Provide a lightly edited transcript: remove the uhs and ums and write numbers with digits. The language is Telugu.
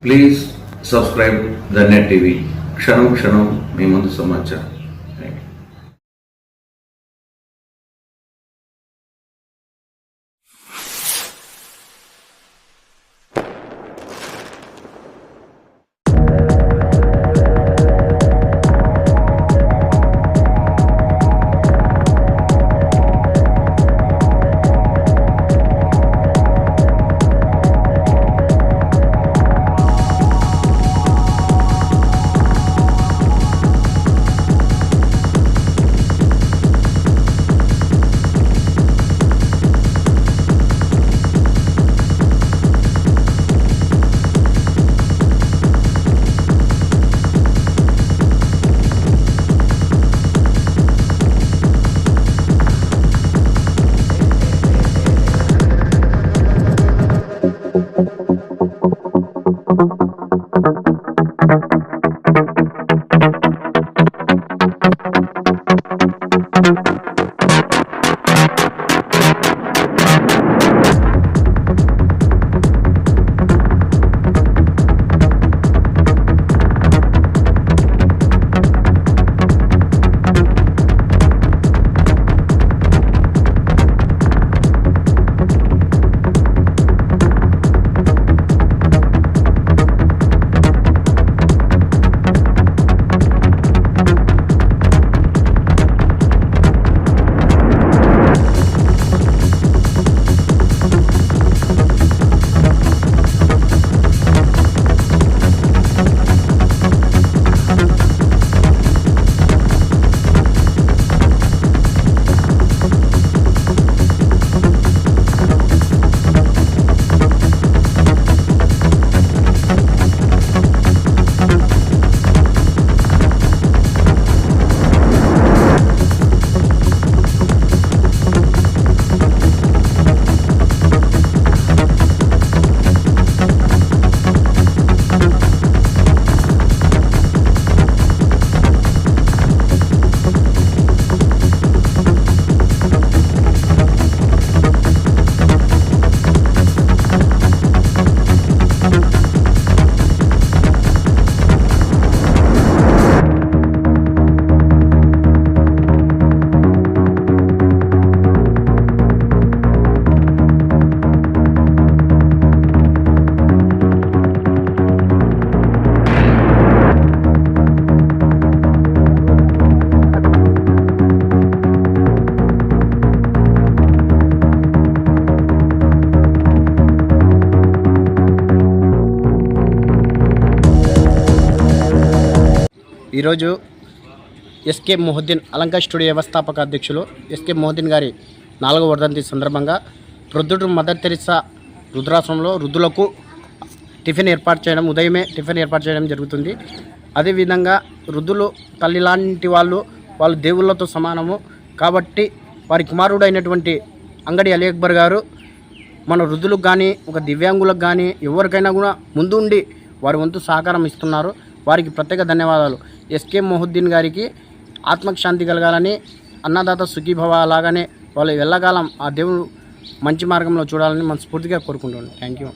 Please subscribe the net TV. క్షణం క్షణం మీ ముందు సమాచారం. ఈరోజు ఎస్కే మొహద్దీన్ అలంకార్ స్టూడియో వ్యవస్థాపక అధ్యక్షులు ఎస్కే మొహద్దీన్ గారి 4వ వర్ధంతి సందర్భంగా ప్రొద్దుటూరు మదర్ తెరిసా వృద్ధాశ్రమంలో వృద్ధులకు ఉదయమే టిఫిన్ ఏర్పాటు చేయడం జరుగుతుంది. అదేవిధంగా వృద్ధులు తల్లి లాంటి వాళ్ళు దేవుళ్ళతో సమానము కాబట్టి వారి కుమారుడు అయినటువంటి అంగడి అలీ అక్బర్ గారు మన వృద్ధులకు కానీ ఒక దివ్యాంగులకు కానీ ఎవరికైనా కూడా ముందుండి వారి వంతు సహకారం ఇస్తున్నారు. వారికి ప్రత్యేక ధన్యవాదాలు. ఎస్కే మొహద్దీన్ గారికి ఆత్మకు శాంతి కలగాలని, అన్నదాత సుఖీభవ అలాగానే వాళ్ళు వెళ్ళగాలం ఆ దేవుడు మంచి మార్గంలో చూడాలని మనస్ఫూర్తిగా కోరుకుంటున్నాను. Thank you.